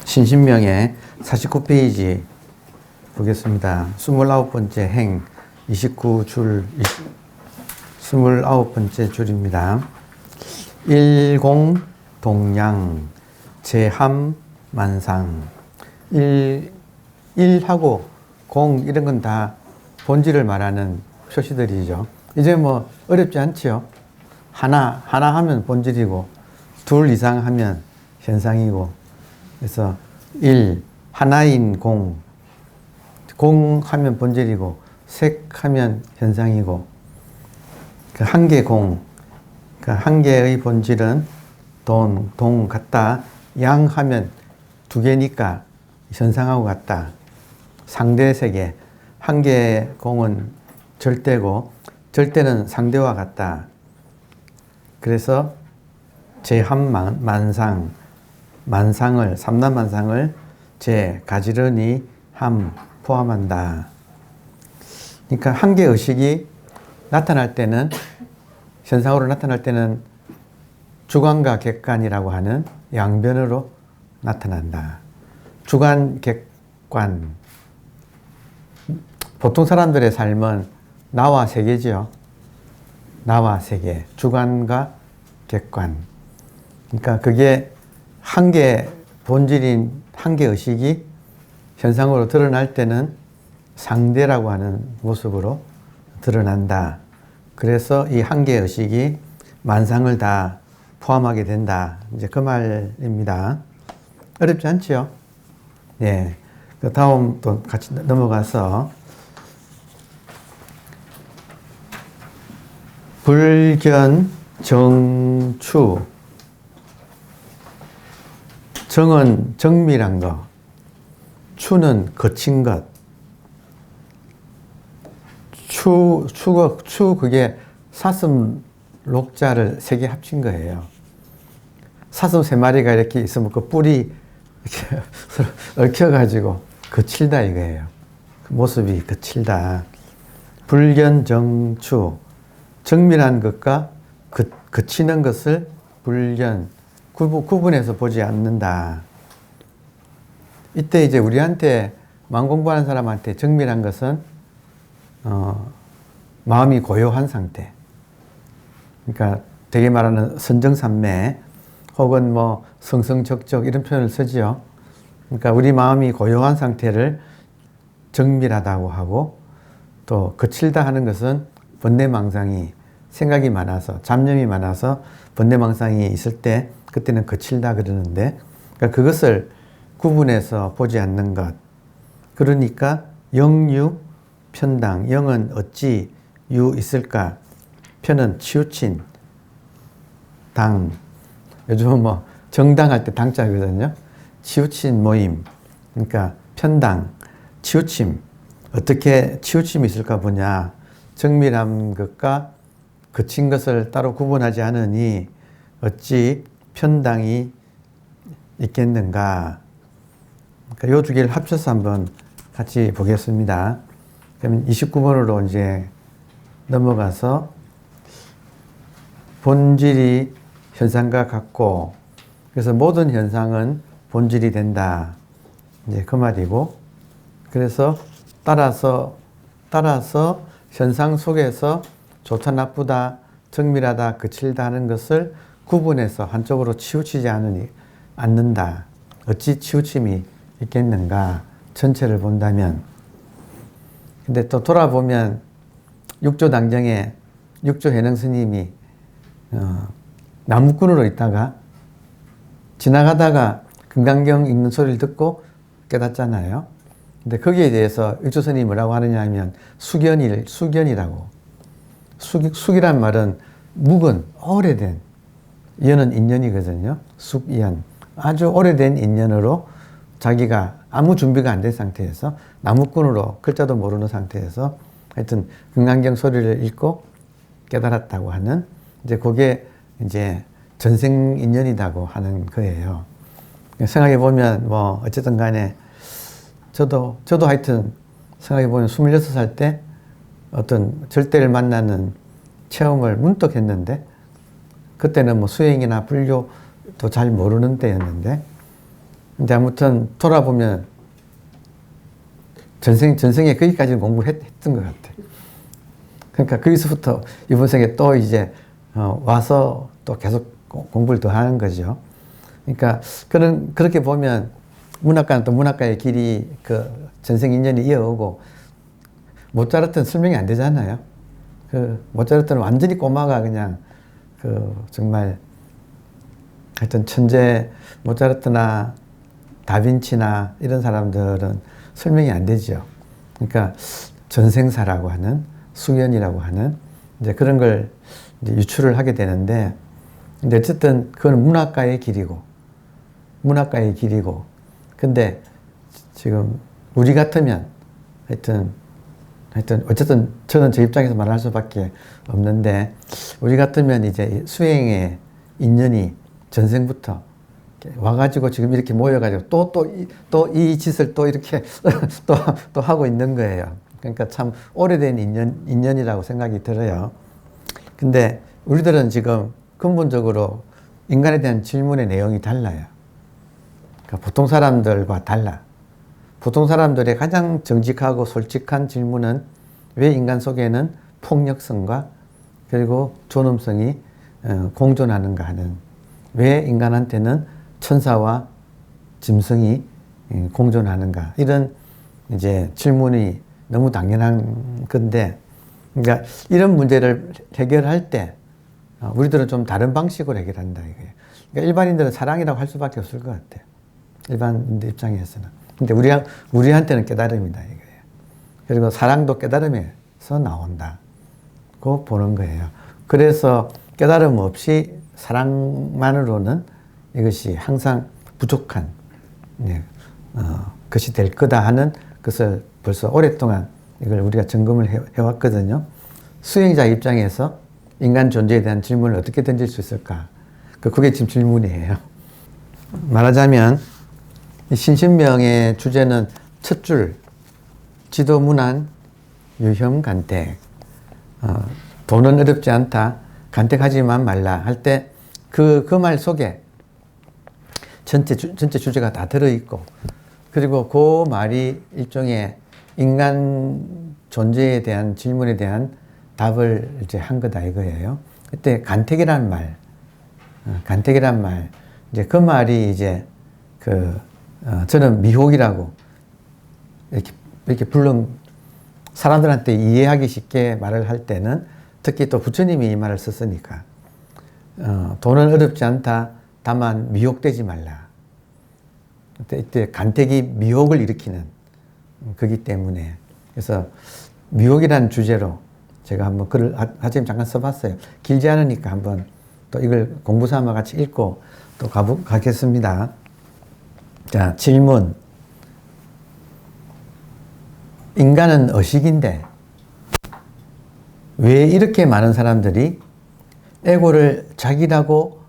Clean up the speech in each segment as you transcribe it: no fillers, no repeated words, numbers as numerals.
신신명의 49페이지 보겠습니다. 29번째 행 29줄 29번째 줄입니다. 일공동양 제함만상. 일하고 공 이런 건 다 본질을 말하는 표시들이죠. 이제 뭐 어렵지 않지요. 하나 하면 본질이고 둘 이상 하면 현상이고, 그래서 하나인 공 하면 본질이고 색 하면 현상이고, 그 한 개 공, 그 한 개의 본질은 동 같다. 양 하면 두 개니까 현상하고 같다. 상대 세계. 한 개 공은 절대고 절대는 상대와 같다. 그래서 제함만상, 만상을, 삼라만상을 가지런히 포함한다. 그러니까 한 개 의식이 나타날 때는, 현상으로 나타날 때는 주관과 객관이라고 하는 양변으로 나타난다. 주관, 객관. 보통 사람들의 삶은 나와 세계죠. 나와 세계. 주관과 객관. 그러니까 그게 한 개 본질인 한 개 의식이 현상으로 드러날 때는 상대라고 하는 모습으로 드러난다. 그래서 이 한 개 의식이 만상을 다 포함하게 된다. 이제 그 말입니다. 어렵지 않지요? 예. 그 다음 또 같이 넘어가서 불견 정추. 정은 정밀한 것, 추는 거친 것. 추 그게 사슴 록자를 세 개 합친 거예요. 사슴 세 마리가 이렇게 있으면 그 뿔이 이렇게 얽혀가지고 거칠다 이거예요. 그 모습이 거칠다. 불견정추. 정밀한 것과 거치는 것을 불견, 구분해서 보지 않는다. 이때 이제 우리한테 마음 공부하는 사람한테 정밀한 것은 마음이 고요한 상태. 그러니까 되게 말하는 선정산매 혹은 뭐 성성적적 이런 표현을 쓰지요. 그러니까 우리 마음이 고요한 상태를 정밀하다고 하고, 또 거칠다 하는 것은 번뇌망상이, 생각이 많아서, 잡념이 많아서 번뇌망상이 있을 때 그때는 거칠다 그러는데, 그러니까 그것을 구분해서 보지 않는 것. 그러니까 영유 편당. 영은 어찌 유 있을까? 편은 치우친 당. 요즘은 뭐 정당할 때 당자거든요. 치우친 모임. 그러니까 편당, 치우침. 어떻게 치우침이 있을까 보냐. 정밀한 것과 거친 것을 따로 구분하지 않으니 어찌 편당이 있겠는가. 그러니까 이 두 개를 합쳐서 한번 같이 보겠습니다. 그러면 29번으로 이제 넘어가서 본질이 현상과 같고, 그래서 모든 현상은 본질이 된다. 이제 그 말이고, 그래서 따라서 현상 속에서 좋다 나쁘다, 정밀하다 거칠다 하는 것을 구분해서 한쪽으로 치우치지 않는다. 어찌 치우침이 있겠는가, 전체를 본다면. 근데 또 돌아보면 육조 당정에 육조 해능 스님이 나무꾼으로 있다가 지나가다가 금강경 읽는 소리를 듣고 깨닫잖아요. 근데 거기에 대해서 육조 스님이 뭐라고 하느냐 하면 숙연이라고. 숙이란 말은 묵은, 오래된, 연은 인연이거든요. 숙연. 아주 오래된 인연으로 자기가 아무 준비가 안 된 상태에서 나무꾼으로 글자도 모르는 상태에서 하여튼 금강경 소리를 읽고 깨달았다고 하는, 이제 그게 이제 전생 인연이라고 하는 거예요. 생각해 보면 뭐 어쨌든 간에 저도 하여튼 생각해 보면 26살 때 어떤 절대를 만나는 체험을 문득 했는데, 그때는 뭐 수행이나 불교도 잘 모르는 때였는데, 근데 아무튼 돌아보면 전생에 거기까지는 공부했던 것 같아. 그러니까 거기서부터 이번 생에 또 이제 와서 또 계속 공부를 더 하는 거죠. 그러니까 그렇게 보면 문학과는 또 문학과의 길이 그 전생 인연이 이어오고, 모차르트는 설명이 안 되잖아요. 그 모차르트는 완전히 꼬마가 그냥 그 정말 하여튼 천재, 모차르트나 다빈치나 이런 사람들은 설명이 안 되죠. 그러니까 전생사라고 하는, 수연이라고 하는 이제 그런 걸 이제 유출을 하게 되는데, 근데 어쨌든 그건 문학과의 길이고, 근데 지금 우리 같으면 하여튼 어쨌든 저는 제 입장에서 말할 수밖에 없는데, 우리 같으면 이제 수행의 인연이 전생부터 와가지고 지금 이렇게 모여가지고 또 이 짓을 또 이렇게 또 하고 있는 거예요. 그러니까 참 오래된 인연이라고 생각이 들어요. 근데 우리들은 지금 근본적으로 인간에 대한 질문의 내용이 달라요. 그러니까 보통 사람들과 달라. 보통 사람들의 가장 정직하고 솔직한 질문은 왜 인간 속에는 폭력성과 그리고 존엄성이 공존하는가 하는, 왜 인간한테는 천사와 짐승이 공존하는가, 이런 이제 질문이 너무 당연한 건데, 그러니까 이런 문제를 해결할 때 우리들은 좀 다른 방식으로 해결한다 이거예요. 그러니까 일반인들은 사랑이라고 할 수밖에 없을 것 같아요. 일반인들 입장에서는. 근데 우리한테는 깨달음이다 이거예요. 그리고 사랑도 깨달음에서 나온다고 보는 거예요. 그래서 깨달음 없이 사랑만으로는 이것이 항상 부족한 것이 될 거다 하는 것을 벌써 오랫동안 이걸 우리가 점검을 해왔거든요. 수행자 입장에서 인간 존재에 대한 질문을 어떻게 던질 수 있을까? 그게 지금 질문이에요. 말하자면 이 신신명의 주제는 첫 줄, 지도문안, 유혐, 간택. 돈은 어렵지 않다, 간택하지만 말라 할 때 그 말 속에 전체 주제가 다 들어있고, 그리고 그 말이 일종의 인간 존재에 대한 질문에 대한 답을 이제 한 거다 이거예요. 그때 간택이란 말, 이제 그 말이 이제 저는 미혹이라고 이렇게 사람들한테 이해하기 쉽게 말을 할 때는, 특히 또 부처님이 이 말을 썼으니까, 돈은 어렵지 않다, 다만 미혹되지 말라. 이때 간택이 미혹을 일으키는 거기 때문에, 그래서 미혹이라는 주제로 제가 한번 글을 아침 잠깐 써봤어요. 길지 않으니까 한번 또 이걸 공부 삼아 같이 읽고 또 가겠습니다. 자, 질문. 인간은 의식인데 왜 이렇게 많은 사람들이 에고를 자기라고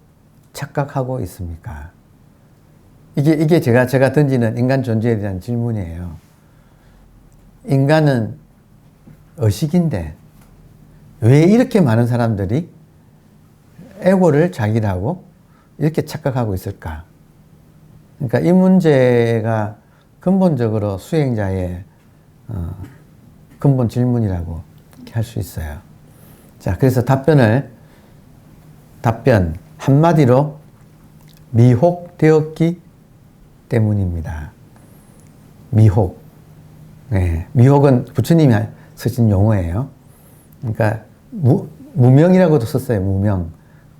착각하고 있습니까? 이게 제가 던지는 인간 존재에 대한 질문이에요. 인간은 의식인데 왜 이렇게 많은 사람들이 에고를 자기라고 이렇게 착각하고 있을까? 그러니까 이 문제가 근본적으로 수행자의 근본 질문이라고 할 수 있어요. 자, 그래서 답변 한마디로 미혹되었기 때문입니다. 미혹. 네, 미혹은 부처님이 쓰신 용어예요. 그러니까 무명이라고도 썼어요. 무명.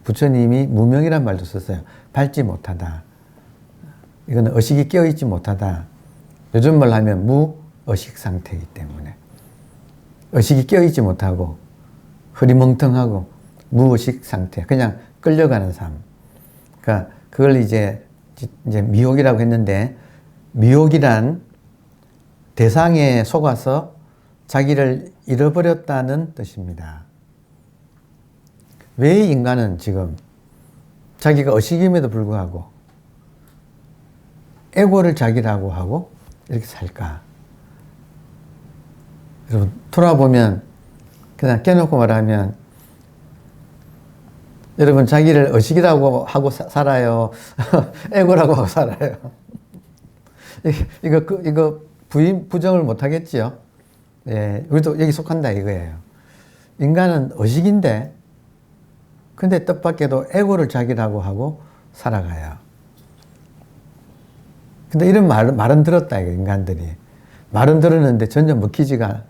부처님이 무명이란 말도 썼어요. 밟지 못하다. 이거는 의식이 깨어있지 못하다. 요즘 말로 하면 무의식 상태이기 때문에. 의식이 깨어있지 못하고 흐리멍텅하고 무의식 상태. 그냥 끌려가는 삶. 그러니까 그걸 이제 미혹이라고 했는데, 미혹이란 대상에 속아서 자기를 잃어버렸다는 뜻입니다. 왜 인간은 지금 자기가 의식임에도 불구하고 에고를 자기라고 하고 이렇게 살까? 여러분, 돌아보면, 그냥 깨놓고 말하면, 여러분 자기를 의식이라고 하고 살아요? 에고라고 하고 살아요? 이거 부정을 못 하겠지요. 예, 우리도 여기 속한다 이거예요. 인간은 의식인데, 근데 뜻밖에도 에고를 자기라고 하고 살아가요. 근데 이런 말은 들었다, 이거, 인간들이. 말은 들었는데 전혀 먹히지가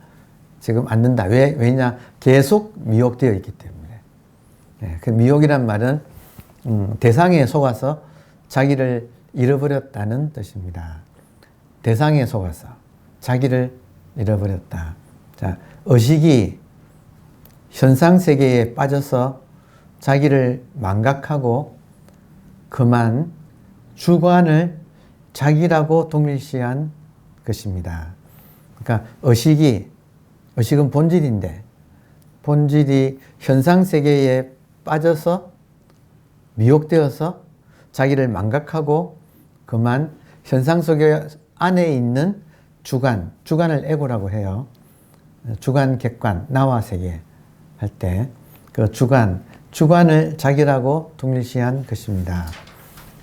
지금 않는다. 왜냐? 계속 미혹되어 있기 때문에. 예, 그 미혹이란 말은, 대상에 속아서 자기를 잃어버렸다는 뜻입니다. 대상에 속아서 자기를 잃어버렸다. 자, 의식이 현상세계에 빠져서 자기를 망각하고 그만 주관을 자기라고 동일시한 것입니다. 그러니까 의식은 본질인데, 본질이 현상세계에 빠져서 미혹되어서 자기를 망각하고 그만 현상세계 안에 있는 주관을 에고라고 해요. 주관, 객관, 나와 세계 할 때 그 주관을 자기라고 동일시한 것입니다.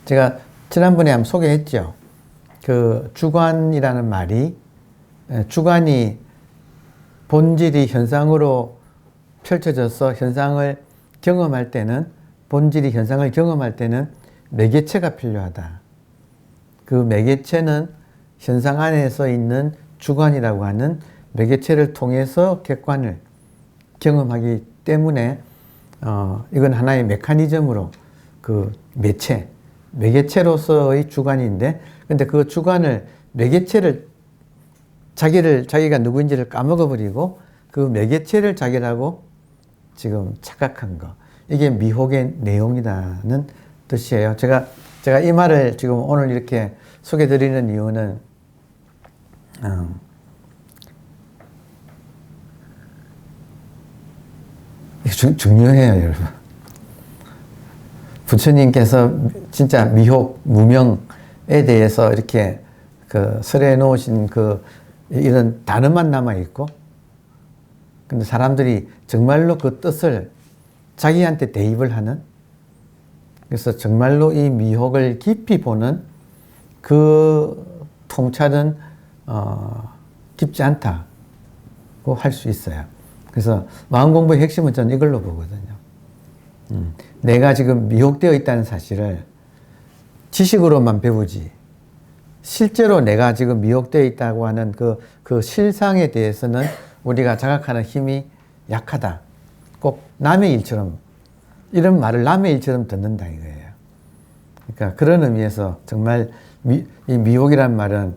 제가 지난번에 한번 소개했죠. 그 주관이라는 말이, 주관이 본질이 현상으로 펼쳐져서 현상을 경험할 때는, 본질이 현상을 경험할 때는 매개체가 필요하다. 그 매개체는 현상 안에서 있는 주관이라고 하는 매개체를 통해서 객관을 경험하기 때문에 이건 하나의 메커니즘으로 그 매개체로서의 주관인데, 근데 그 주관을, 매개체를, 자기가 누구인지를 까먹어버리고 그 매개체를 자기라고 지금 착각한 거. 이게 미혹의 내용이라는 뜻이에요. 제가 이 말을 지금 오늘 이렇게 소개드리는 이유는, 중요해요, 여러분. 부처님께서 진짜 미혹, 무명에 대해서 이렇게 설해 놓으신 이런 단어만 남아있고, 근데 사람들이 정말로 그 뜻을 자기한테 대입을 하는, 그래서 정말로 이 미혹을 깊이 보는 그 통찰은 깊지 않다고 할 수 있어요. 그래서 마음 공부의 핵심은 저는 이걸로 보거든요. 내가 지금 미혹되어 있다는 사실을 지식으로만 배우지, 실제로 내가 지금 미혹되어 있다고 하는 그 실상에 대해서는 우리가 자각하는 힘이 약하다. 꼭 남의 일처럼, 이런 말을 남의 일처럼 듣는다 이거예요. 그러니까 그런 의미에서 정말 이 미혹이란 말은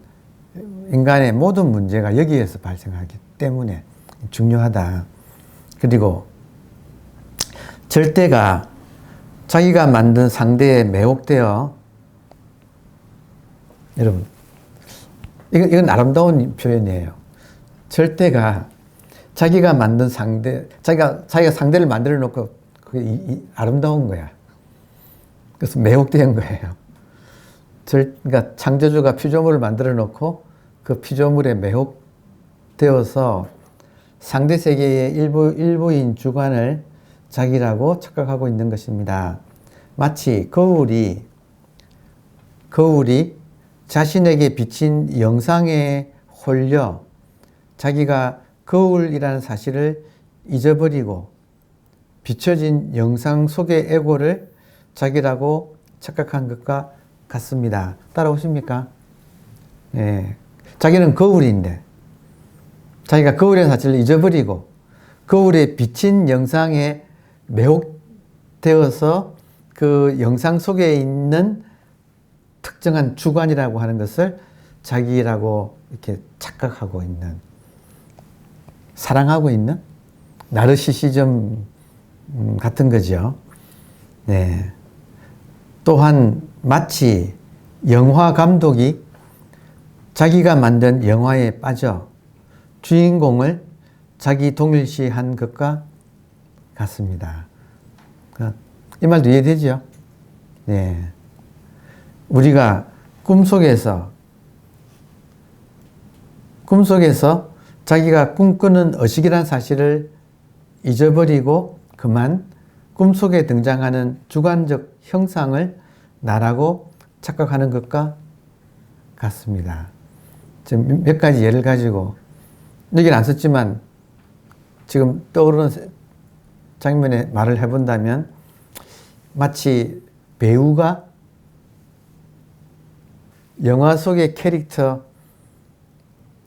인간의 모든 문제가 여기에서 발생하기 때문에 중요하다. 그리고 절대가 자기가 만든 상대에 매혹되어, 여러분, 이건 아름다운 표현이에요. 절대가 자기가 만든 자기가 상대를 만들어 놓고 그게 아름다운 거야. 그래서 매혹된 거예요. 그러니까 창조주가 피조물을 만들어 놓고 그 피조물에 매혹되어서 상대 세계의 일부인 주관을 자기라고 착각하고 있는 것입니다. 마치 거울이 자신에게 비친 영상에 홀려 자기가 거울이라는 사실을 잊어버리고 비춰진 영상 속의 에고를 자기라고 착각한 것과 같습니다. 따라오십니까? 예. 자기는 거울인데 자기가 거울의 사실을 잊어버리고 거울에 비친 영상에 매혹되어서 그 영상 속에 있는 특정한 주관이라고 하는 것을 자기라고 이렇게 착각하고 있는, 사랑하고 있는 나르시시즘 같은 거죠. 네. 또한 마치 영화 감독이 자기가 만든 영화에 빠져 주인공을 자기 동일시한 것과 같습니다. 이 말도 이해되죠? 네. 우리가 꿈속에서 자기가 꿈꾸는 의식이라는 사실을 잊어버리고 그만 꿈속에 등장하는 주관적 형상을 나라고 착각하는 것과 같습니다. 지금 몇 가지 예를 가지고 여기는 안 썼지만 지금 떠오르는 장면에 말을 해본다면 마치 배우가 영화 속의 캐릭터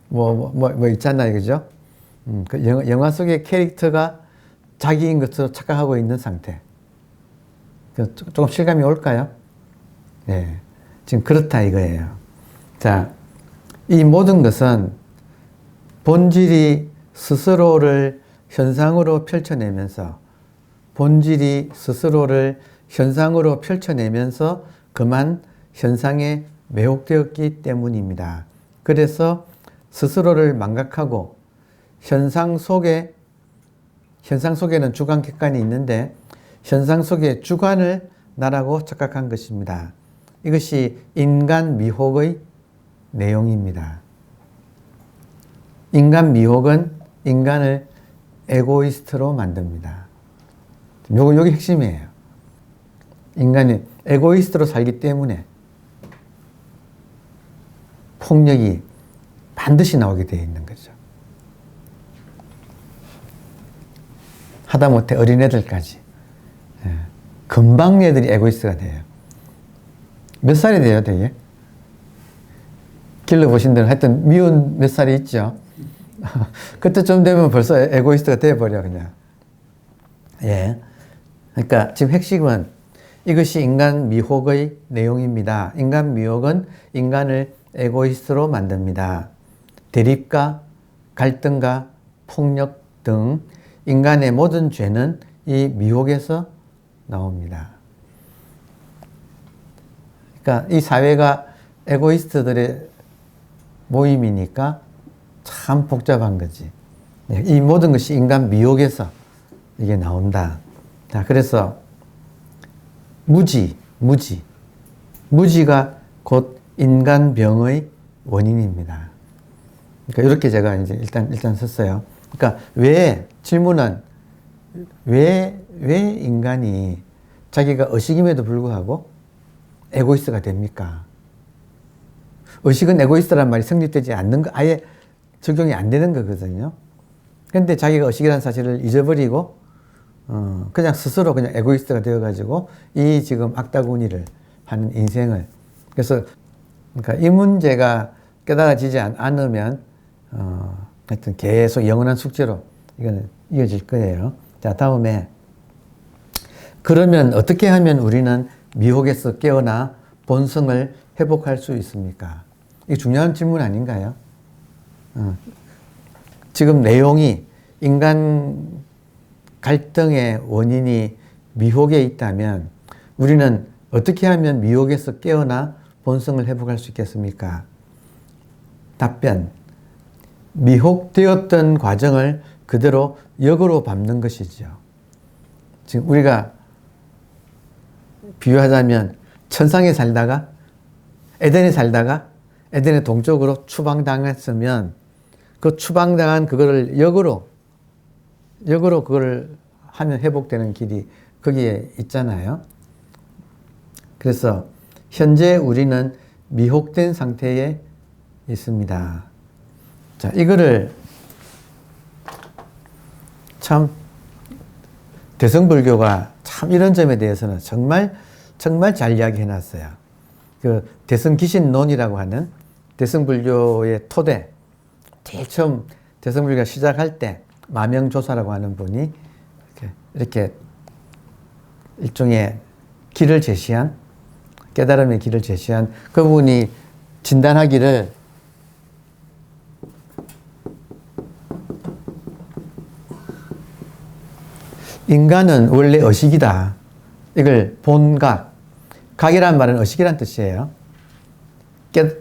뭐 있잖아요, 그죠? 그 영화 속의 캐릭터가 자기인 것으로 착각하고 있는 상태. 조금 실감이 올까요? 네, 지금 그렇다 이거예요. 자, 이 모든 것은 본질이 스스로를 현상으로 펼쳐내면서 그만 현상에 매혹되었기 때문입니다. 그래서 스스로를 망각하고 현상 속에는 주관, 객관이 있는데 현상 속의 주관을 나라고 착각한 것입니다. 이것이 인간 미혹의 내용입니다. 인간 미혹은 인간을 에고이스트로 만듭니다. 여기 핵심이에요. 인간이 에고이스트로 살기 때문에 폭력이 반드시 나오게 되어 있는 거죠. 하다못해 어린애들까지. 금방 애들이 에고이스트가 돼요. 몇 살이 돼요, 되게? 길러보신 데는 하여튼 미운 몇 살이 있죠. 그때쯤 되면 벌써 에고이스트가 돼버려, 그냥. 예. 그러니까 지금 핵심은 이것이 인간 미혹의 내용입니다. 인간 미혹은 인간을 에고이스트로 만듭니다. 대립과 갈등과 폭력 등 인간의 모든 죄는 이 미혹에서 나옵니다. 그러니까 이 사회가 에고이스트들의 모임이니까 참 복잡한 거지. 이 모든 것이 인간 미혹에서 이게 나온다. 자, 그래서 무지가 곧 인간병의 원인입니다. 그러니까 이렇게 제가 이제 일단 썼어요. 그러니까 질문은 왜 인간이 자기가 의식임에도 불구하고 에고이스트가 됩니까? 의식은 에고이스트란 말이 성립되지 않는 거, 아예 적용이 안 되는 거거든요. 근데 자기가 의식이라는 사실을 잊어버리고, 그냥 스스로 그냥 에고이스트가 되어가지고, 이 지금 악다구니를 하는 인생을. 그래서, 그러니까 이 문제가 깨달아지지 않으면, 하여튼 계속 영원한 숙제로 이거는 이어질 거예요. 자, 다음에. 그러면 어떻게 하면 우리는 미혹에서 깨어나 본성을 회복할 수 있습니까? 이게 중요한 질문 아닌가요? 지금 내용이 인간 갈등의 원인이 미혹에 있다면 우리는 어떻게 하면 미혹에서 깨어나 본성을 회복할 수 있겠습니까? 답변. 미혹되었던 과정을 그대로 역으로 밟는 것이죠. 지금 우리가 비유하자면 천상에 살다가 에덴의 동쪽으로 추방당했으면 그 추방당한 그거를 역으로 그걸 하면 회복되는 길이 거기에 있잖아요. 그래서 현재 우리는 미혹된 상태에 있습니다. 자, 이거를 참 대승불교가 참 이런 점에 대해서는 정말 잘 이야기해 놨어요. 그 대승기신론이라고 하는 대승불교의 토대, 제일 처음 대승불교가 시작할 때 마명조사라고 하는 분이 이렇게 일종의 길을 제시한, 깨달음의 길을 제시한 그분이 진단하기를 인간은 원래 의식이다. 이걸 본각, 각이라는 말은 의식이란 뜻이에요.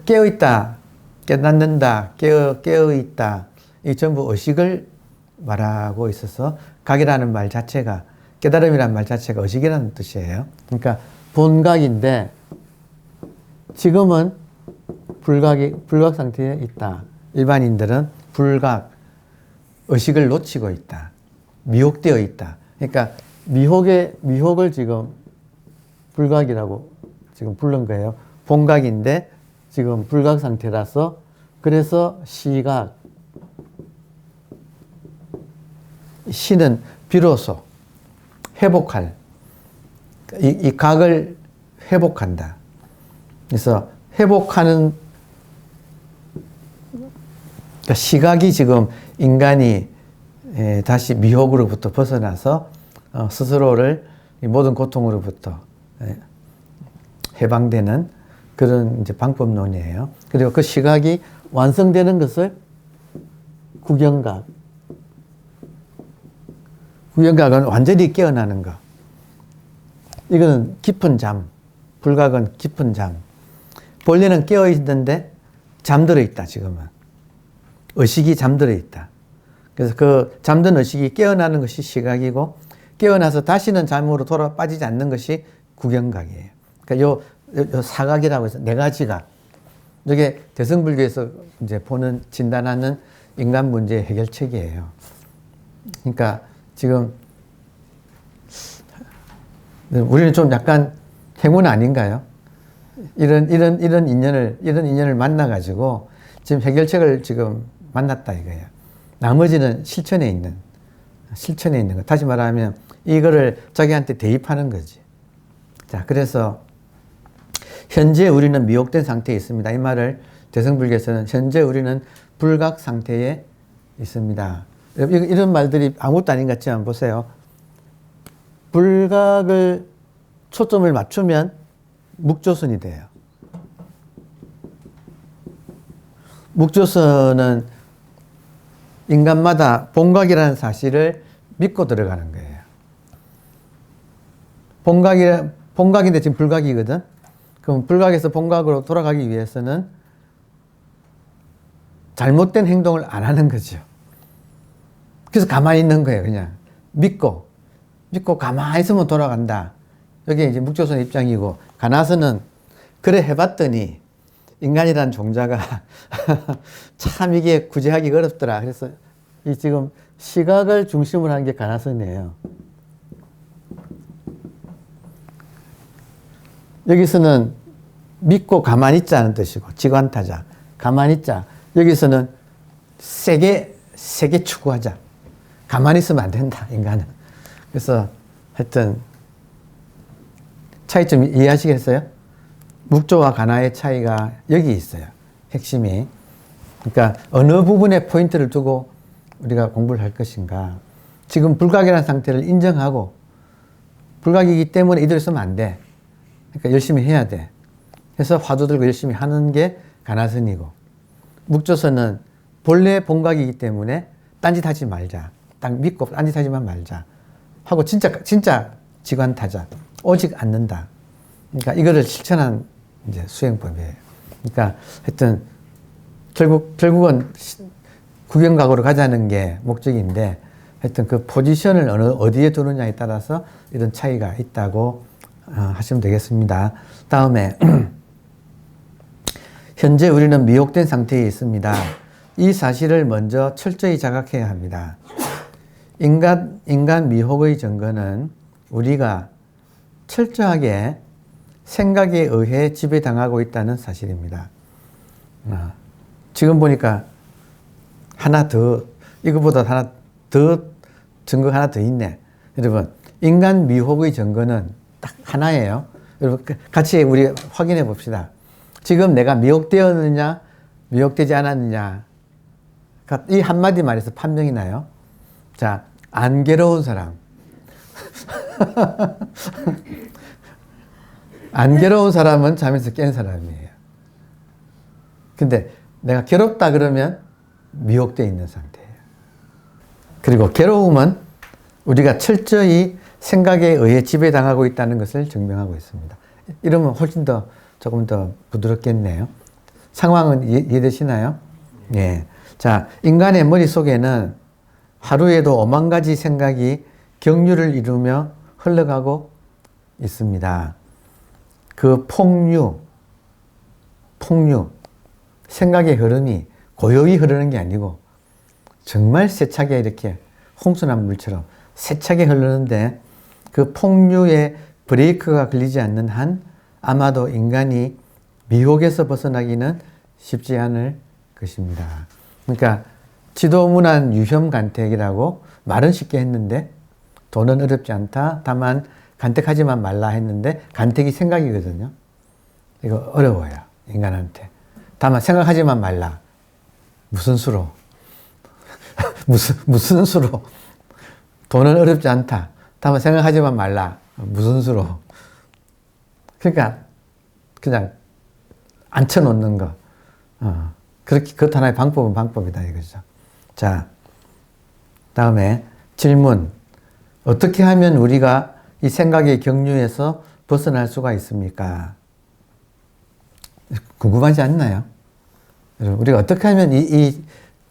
깨어있다, 깨닫는다, 깨어있다. 이 전부 의식을 말하고 있어서 각이라는 말 자체가, 깨달음이라는 말 자체가 의식이라는 뜻이에요. 그러니까 본각인데 지금은 불각 상태에 있다. 일반인들은 불각, 의식을 놓치고 있다. 미혹되어 있다. 그러니까 미혹을 지금 불각이라고 지금 부른 거예요. 본각인데 지금 불각 상태라서 그래서 시는 비로소 회복할 이 각을 회복한다. 그래서 회복하는 그러니까 시각이 지금 인간이 다시 미혹으로부터 벗어나서 스스로를 이 모든 고통으로부터 해방되는 그런 이제 방법론이에요. 그리고 그 시각이 완성되는 것을 구경각. 구경각은 완전히 깨어나는 것. 이거는 깊은 잠. 불각은 깊은 잠. 본래는 깨어 있는데 잠들어 있다, 지금은. 의식이 잠들어 있다. 그래서 그 잠든 의식이 깨어나는 것이 시각이고, 깨어나서 다시는 잠으로 빠지지 않는 것이 구경각이에요. 그러니까 요 사각이라고 해서 네 가지가, 이게 대승불교에서 이제 보는, 진단하는 인간 문제의 해결책이에요. 그러니까 지금 우리는 좀 약간 행운 아닌가요? 이런 인연을 만나가지고 지금 해결책을 지금 만났다 이거예요. 나머지는 실천에 있는 거. 다시 말하면 이거를 자기한테 대입하는 거지. 자, 그래서 현재 우리는 미혹된 상태에 있습니다. 이 말을 대승불교에서는 현재 우리는 불각 상태에 있습니다. 이런 말들이 아무것도 아닌 것 같지만 보세요. 불각을 초점을 맞추면 묵조선이 돼요. 묵조선은 인간마다 본각이라는 사실을 믿고 들어가는 거예요. 본각인데 지금 불각이거든. 그럼 불각에서 본각으로 돌아가기 위해서는 잘못된 행동을 안 하는 거죠. 그래서 가만히 있는 거예요. 그냥 믿고 가만히 있으면 돌아간다. 이게 이제 묵조선의 입장이고, 가나서는 그래 해봤더니 인간이란 종자가 참 이게 구제하기가 어렵더라. 그래서 이 지금 시각을 중심으로 한 게 가나선이에요. 여기서는 믿고 가만히 있자는 뜻이고, 지관타자. 가만히 있자. 여기서는 세게 추구하자. 가만히 있으면 안 된다, 인간은. 그래서 하여튼 차이점 이해하시겠어요? 묵조와 가나의 차이가 여기 있어요. 핵심이. 그러니까 어느 부분에 포인트를 두고 우리가 공부를 할 것인가. 지금 불각이라는 상태를 인정하고, 불각이기 때문에 이대로 있으면 안 돼. 그러니까 열심히 해야 돼. 그래서 화두 들고 열심히 하는 게 가나선이고, 묵조선은 본래 본각이기 때문에 딴짓하지 말자. 딱 믿고 딴짓하지만 말자. 하고 진짜 지관타자. 오직 않는다. 그러니까 이거를 실천한 이제 수행법이에요. 그러니까 하여튼 결국은 구경각으로 가자는 게 목적인데, 하여튼 그 포지션을 어디에 두느냐에 따라서 이런 차이가 있다고 하시면 되겠습니다. 다음에 현재 우리는 미혹된 상태에 있습니다. 이 사실을 먼저 철저히 자각해야 합니다. 인간 미혹의 증거는 우리가 철저하게 생각에 의해 지배당하고 있다는 사실입니다. 지금 보니까 이거보다 하나 더 증거 하나 더 있네. 여러분, 인간 미혹의 증거는 딱 하나예요. 여러분, 같이 우리 확인해 봅시다. 지금 내가 미혹되었느냐, 미혹되지 않았느냐. 이 한마디 말에서 판명이 나요. 자, 안 괴로운 사람. 안 괴로운 사람은 잠에서 깬 사람이에요. 근데 내가 괴롭다 그러면 미혹되어 있는 상태예요. 그리고 괴로움은 우리가 철저히 생각에 의해 지배당하고 있다는 것을 증명하고 있습니다. 이러면 훨씬 더 조금 더 부드럽겠네요. 상황은 이해되시나요? 예. 자, 인간의 머릿속에는 하루에도 5만 가지 생각이 경류를 이루며 흘러가고 있습니다. 그 폭류, 생각의 흐름이 고요히 흐르는 게 아니고 정말 세차게 이렇게 홍수난 물처럼 세차게 흐르는데, 그 폭류에 브레이크가 걸리지 않는 한 아마도 인간이 미혹에서 벗어나기는 쉽지 않을 것입니다. 그러니까 지도문안 유혐간택이라고 말은 쉽게 했는데 도는 어렵지 않다. 다만 간택하지만 말라 했는데 간택이 생각이거든요. 이거 어려워요. 인간한테. 다만 생각하지만 말라. 무슨 수로? 무슨 수로? 도는 어렵지 않다. 다만 생각하지만 말라. 무슨 수로? 그러니까 그냥 앉혀놓는 거. 그렇게, 그것 하나의 방법은 방법이다 이거죠. 자, 다음에 질문. 어떻게 하면 우리가 이 생각의 경류에서 벗어날 수가 있습니까? 궁금하지 않나요? 여러분, 우리가 어떻게 하면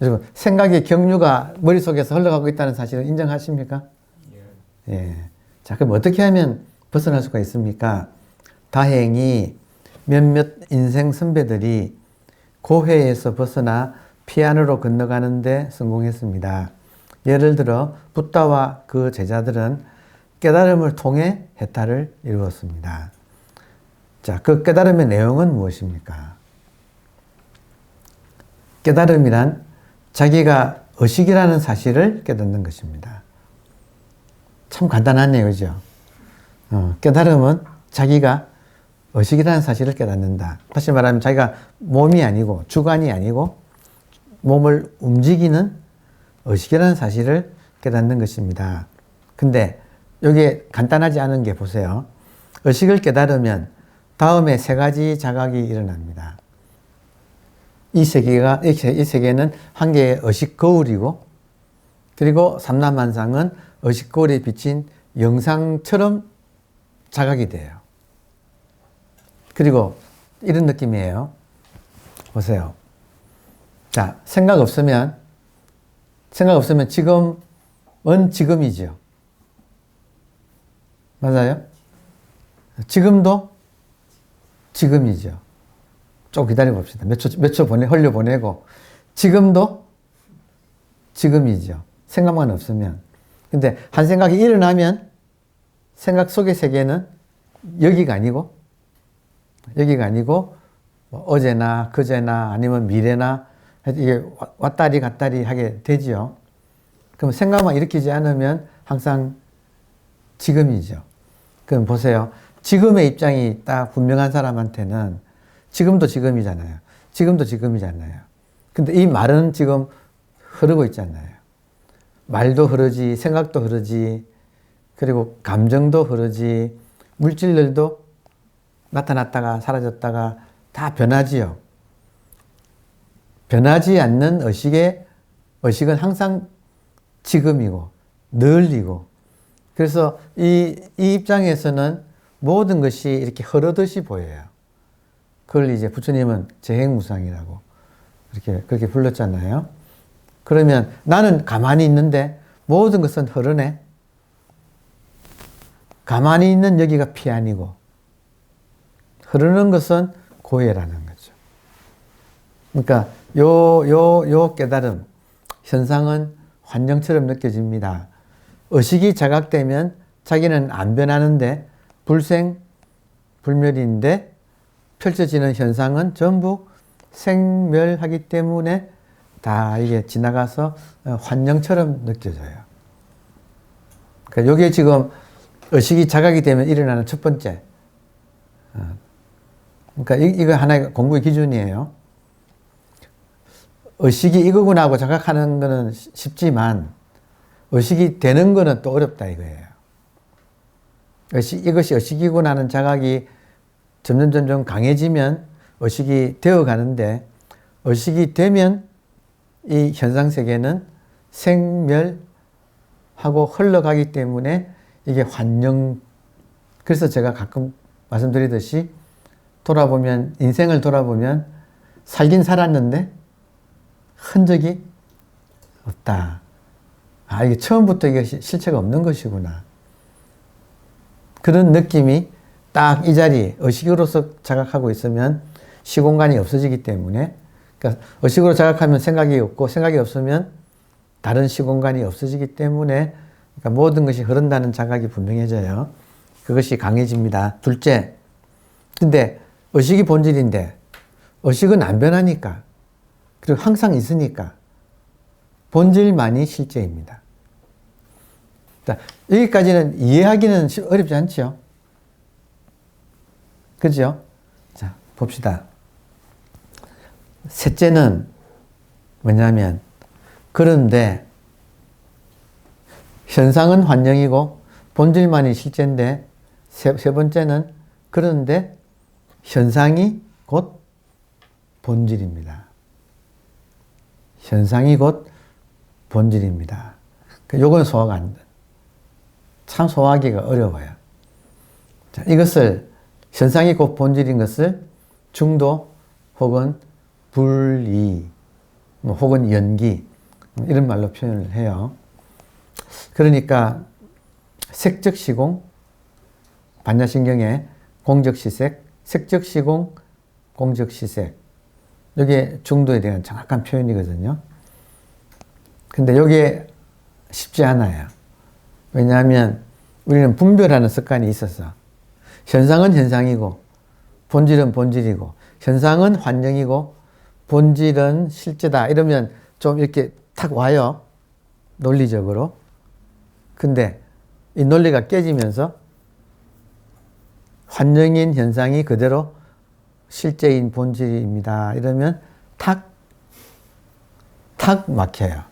여러분, 생각의 경류가 머릿속에서 흘러가고 있다는 사실을 인정하십니까? 예. 자, 그럼 어떻게 하면 벗어날 수가 있습니까? 다행히 몇몇 인생 선배들이 고해에서 벗어나 피안으로 건너가는데 성공했습니다. 예를 들어 붓다와 그 제자들은 깨달음을 통해 해탈을 이루었습니다. 자, 그 깨달음의 내용은 무엇입니까? 깨달음이란 자기가 의식이라는 사실을 깨닫는 것입니다. 참 간단하네요, 그죠? 깨달음은 자기가 의식이라는 사실을 깨닫는다. 다시 말하면 자기가 몸이 아니고 주관이 아니고 몸을 움직이는 의식이라는 사실을 깨닫는 것입니다. 근데 여기에 간단하지 않은 게 보세요. 의식을 깨달으면 다음에 세 가지 자각이 일어납니다. 이 세계는 한 개의 의식 거울이고, 그리고 삼라만상은 의식 거울에 비친 영상처럼 자각이 돼요. 그리고 이런 느낌이에요. 보세요. 자, 생각 없으면 지금은 지금이죠. 맞아요? 지금도 지금이죠. 좀 기다려 봅시다. 몇 초 흘려보내고, 지금도 지금이죠. 생각만 없으면. 근데 한 생각이 일어나면 생각 속의 세계는 여기가 아니고 뭐 어제나 그제나 아니면 미래나 이게 왔다리 갔다리 하게 되지요. 그럼 생각만 일으키지 않으면 항상 지금이죠. 그럼 보세요. 지금의 입장이 딱 분명한 사람한테는 지금도 지금이잖아요. 지금도 지금이잖아요. 근데 이 말은 지금 흐르고 있잖아요. 말도 흐르지, 생각도 흐르지, 그리고 감정도 흐르지, 물질들도 나타났다가 사라졌다가 다 변하지요. 변하지 않는 의식은 항상 지금이고, 늘이고. 그래서 이 입장에서는 모든 것이 이렇게 흐르듯이 보여요. 그걸 이제 부처님은 재행무상이라고 그렇게 불렀잖아요. 그러면 나는 가만히 있는데 모든 것은 흐르네. 가만히 있는 여기가 피안이고, 흐르는 것은 고해라는 거죠. 그러니까 요 깨달음, 현상은 환경처럼 느껴집니다. 의식이 자각되면 자기는 안 변하는데 불생불멸인데 펼쳐지는 현상은 전부 생멸하기 때문에 다 이게 지나가서 환영처럼 느껴져요. 그러니까 이게 지금 의식이 자각이 되면 일어나는 첫 번째. 그러니까 이거 하나의 공부의 기준이에요. 의식이 이거구나 하고 자각하는 거는 쉽지만 의식이 되는 거는 또 어렵다 이거예요. 이것이 의식이구나 하는 자각이 점점 강해지면 의식이 되어 가는데, 의식이 되면 이 현상세계는 생멸하고 흘러가기 때문에 이게 환영. 그래서 제가 가끔 말씀드리듯이 인생을 돌아보면 살긴 살았는데 흔적이 없다. 아, 이게 처음부터 이게 실체가 없는 것이구나. 그런 느낌이 딱 이 자리 의식으로서 자각하고 있으면 시공간이 없어지기 때문에, 그러니까 의식으로 자각하면 생각이 없고 생각이 없으면 다른 시공간이 없어지기 때문에, 그러니까 모든 것이 흐른다는 자각이 분명해져요. 그것이 강해집니다. 둘째, 근데 의식이 본질인데 의식은 안 변하니까, 그리고 항상 있으니까 본질만이 실제입니다. 자, 여기까지는 이해하기는 어렵지 않죠? 그죠? 자, 봅시다. 셋째는 뭐냐면, 그런데 현상은 환영이고 본질만이 실제인데, 세 번째는 그런데 현상이 곧 본질입니다. 현상이 곧 본질입니다. 요건 소화가 안 돼. 참 소화하기가 어려워요. 자, 이것을, 현상이 곧 본질인 것을 중도 혹은 분리, 혹은 연기, 이런 말로 표현을 해요. 그러니까 색적 시공, 반야신경의 공적 시색, 색적 시공, 공적 시색. 이게 중도에 대한 정확한 표현이거든요. 근데 이게 쉽지 않아요. 왜냐하면 우리는 분별하는 습관이 있어서, 현상은 현상이고 본질은 본질이고, 현상은 환영이고 본질은 실제다, 이러면 좀 이렇게 탁 와요, 논리적으로. 근데 이 논리가 깨지면서 환영인 현상이 그대로 실제인 본질입니다, 이러면 탁 막혀요.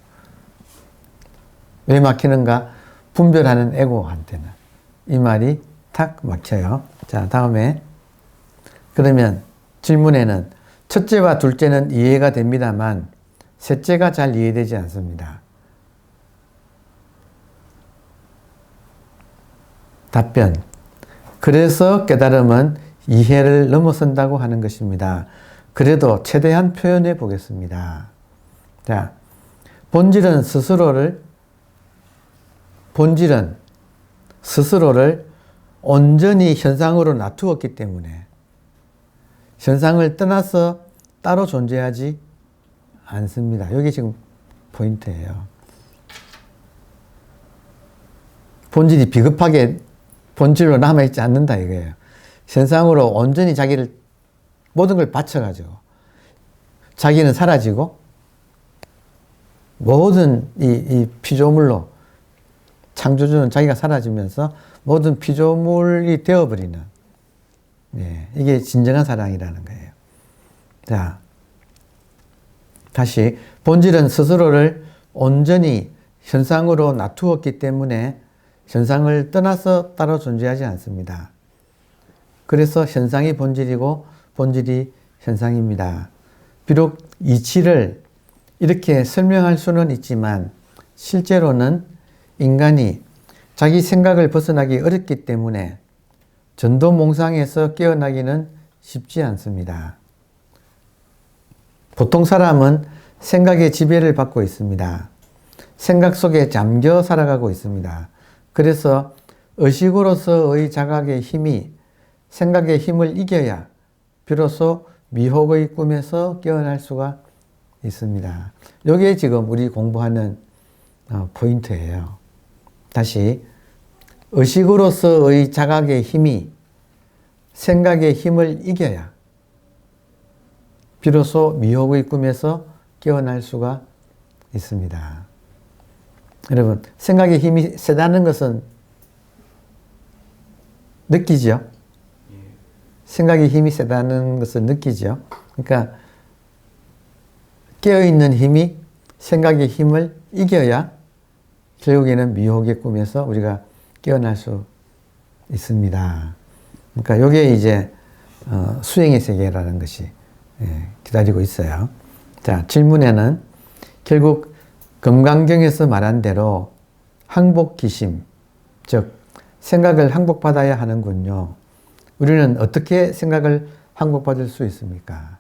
왜 막히는가? 분별하는 에고한테는 이 말이 탁 막혀요. 자, 다음에, 그러면 질문에는 첫째와 둘째는 이해가 됩니다만 셋째가 잘 이해되지 않습니다. 답변. 그래서 깨달음은 이해를 넘어선다고 하는 것입니다. 그래도 최대한 표현해 보겠습니다. 자, 본질은 스스로를 온전히 현상으로 놔두었기 때문에 현상을 떠나서 따로 존재하지 않습니다. 여기 지금 포인트예요. 본질이 비겁하게 본질로 남아있지 않는다 이거예요. 현상으로 온전히 자기를, 모든 걸 바쳐가지고 자기는 사라지고 모든 이 피조물로, 창조주는 자기가 사라지면서 모든 피조물이 되어버리는, 이게 진정한 사랑이라는 거예요. 자, 다시, 본질은 스스로를 온전히 현상으로 놔두었기 때문에 현상을 떠나서 따로 존재하지 않습니다. 그래서 현상이 본질이고 본질이 현상입니다. 비록 이치를 이렇게 설명할 수는 있지만 실제로는 인간이 자기 생각을 벗어나기 어렵기 때문에 전도몽상에서 깨어나기는 쉽지 않습니다. 보통 사람은 생각의 지배를 받고 있습니다. 생각 속에 잠겨 살아가고 있습니다. 그래서 의식으로서의 자각의 힘이 생각의 힘을 이겨야 비로소 미혹의 꿈에서 깨어날 수가 있습니다. 이게 지금 우리 공부하는 포인트예요. 다시, 의식으로서의 자각의 힘이 생각의 힘을 이겨야 비로소 미혹의 꿈에서 깨어날 수가 있습니다. 여러분, 생각의 힘이 세다는 것은 느끼죠? 생각의 힘이 세다는 것을 느끼죠? 그러니까 깨어있는 힘이 생각의 힘을 이겨야 결국에는 미혹의 꿈에서 우리가 깨어날 수 있습니다. 그러니까 이게 이제 수행의 세계라는 것이 기다리고 있어요. 자, 질문에는 결국 금강경에서 말한 대로 항복기심, 즉 생각을 항복받아야 하는군요. 우리는 어떻게 생각을 항복받을 수 있습니까?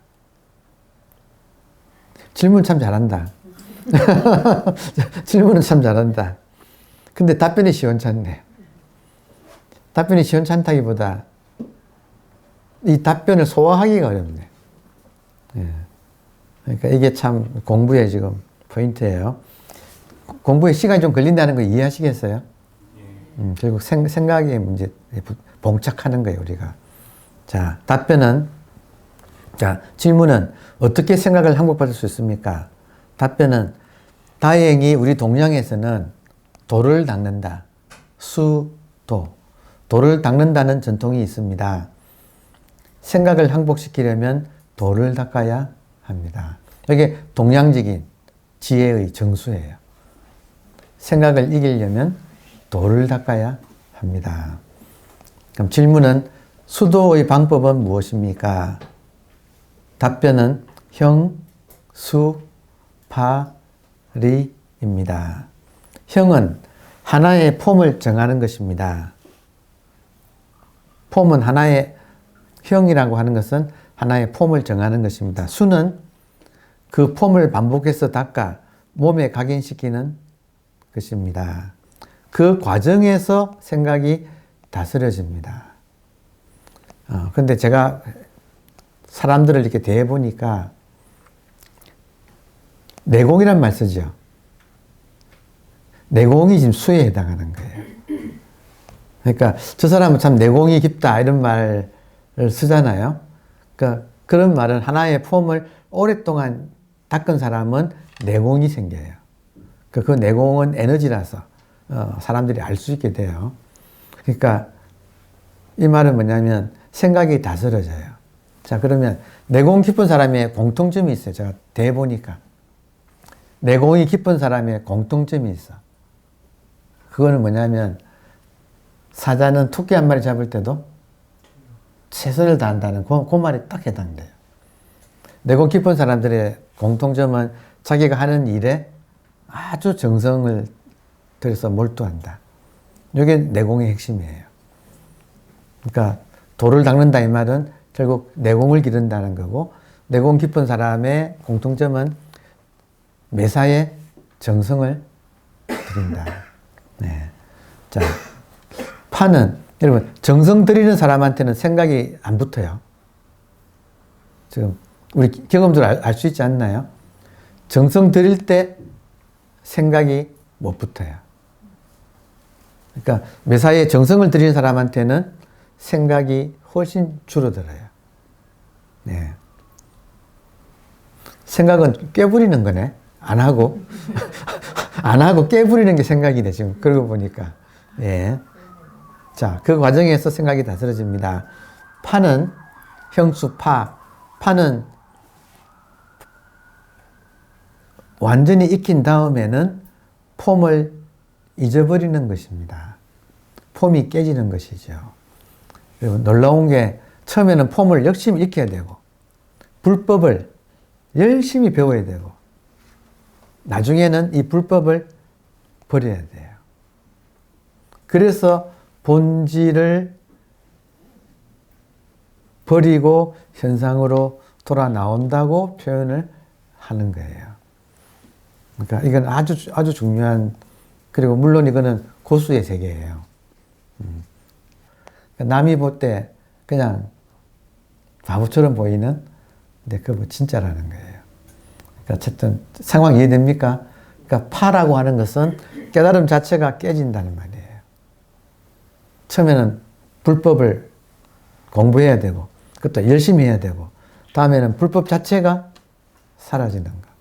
질문 참 잘한다. 질문은 참 잘한다. 근데 답변이 시원찮네. 답변이 시원찮다기보다 이 답변을 소화하기가 어렵네. 그러니까 이게 참 공부의 지금 포인트예요. 공부에 시간이 좀 걸린다는 거 이해하시겠어요? 결국 생각의 문제 봉착하는 거예요, 우리가. 자, 답변은 자, 질문은 어떻게 생각을 항복받을 수 있습니까? 답변은 다행히 우리 동양에서는 도를 닦는다. 수도. 도를 닦는다는 전통이 있습니다. 생각을 항복시키려면 도를 닦아야 합니다. 이게 동양적인 지혜의 정수예요. 생각을 이기려면 도를 닦아야 합니다. 그럼 질문은 수도의 방법은 무엇입니까? 답변은 형, 수, 파, 리입니다. 형은 하나의 폼을 정하는 것입니다. 폼은 하나의, 형이라고 하는 것은 하나의 폼을 정하는 것입니다. 수는 그 폼을 반복해서 닦아 몸에 각인시키는 것입니다. 그 과정에서 생각이 다스려집니다. 근데 제가 사람들을 이렇게 대해보니까 내공이란 말 쓰죠. 내공이 지금 수에 해당하는 거예요. 그러니까 저 사람은 참 내공이 깊다 이런 말을 쓰잖아요. 그러니까 그런 말은 하나의 폼을 오랫동안 닦은 사람은 내공이 생겨요. 그 내공은 에너지라서 사람들이 알 수 있게 돼요. 그러니까 이 말은 뭐냐면 생각이 다스려져요. 자, 그러면 내공 깊은 사람의 공통점이 있어요. 제가 대보니까 내공이 깊은 사람의 공통점이 있어. 그거는 뭐냐면 사자는 토끼 한 마리 잡을 때도 최선을 다한다는 그 말이 딱 해당돼요. 내공 깊은 사람들의 공통점은 자기가 하는 일에 아주 정성을 들여서 몰두한다. 이게 내공의 핵심이에요. 그러니까 도를 닦는다 이 말은 결국 내공을 기른다는 거고, 내공 깊은 사람의 공통점은 매사에 정성을 들인다. 네. 자, 파는 여러분 정성 들이는 사람한테는 생각이 안 붙어요. 지금 우리 경험적으로 알 수 있지 않나요? 정성 들일 때 생각이 못 붙어요. 그러니까 매사에 정성을 들이는 사람한테는 생각이 훨씬 줄어들어요. 네. 생각은 꿰부리는 거네. 안 하고. 안 하고 꿰부리는 게 생각이네, 지금. 그러고 보니까. 예. 자, 그 과정에서 생각이 다스려집니다. 파는, 형수파. 파는 완전히 익힌 다음에는 폼을 잊어버리는 것입니다. 폼이 깨지는 것이죠. 그리고 놀라운 게 처음에는 폼을 열심히 익혀야 되고 불법을 열심히 배워야 되고 나중에는 이 불법을 버려야 돼요. 그래서 본질을 버리고 현상으로 돌아 나온다고 표현을 하는 거예요. 그러니까 이건 아주 중요한, 그리고 물론 이거는 고수의 세계예요. 남이 볼 때 그냥 바보처럼 보이는, 근데 그거 뭐 진짜라는 거예요. 그러니까 어쨌든 상황 이해됩니까? 그러니까 파라고 하는 것은 깨달음 자체가 깨진다는 말이에요. 처음에는 불법을 공부해야 되고, 그것도 열심히 해야 되고, 다음에는 불법 자체가 사라지는 거.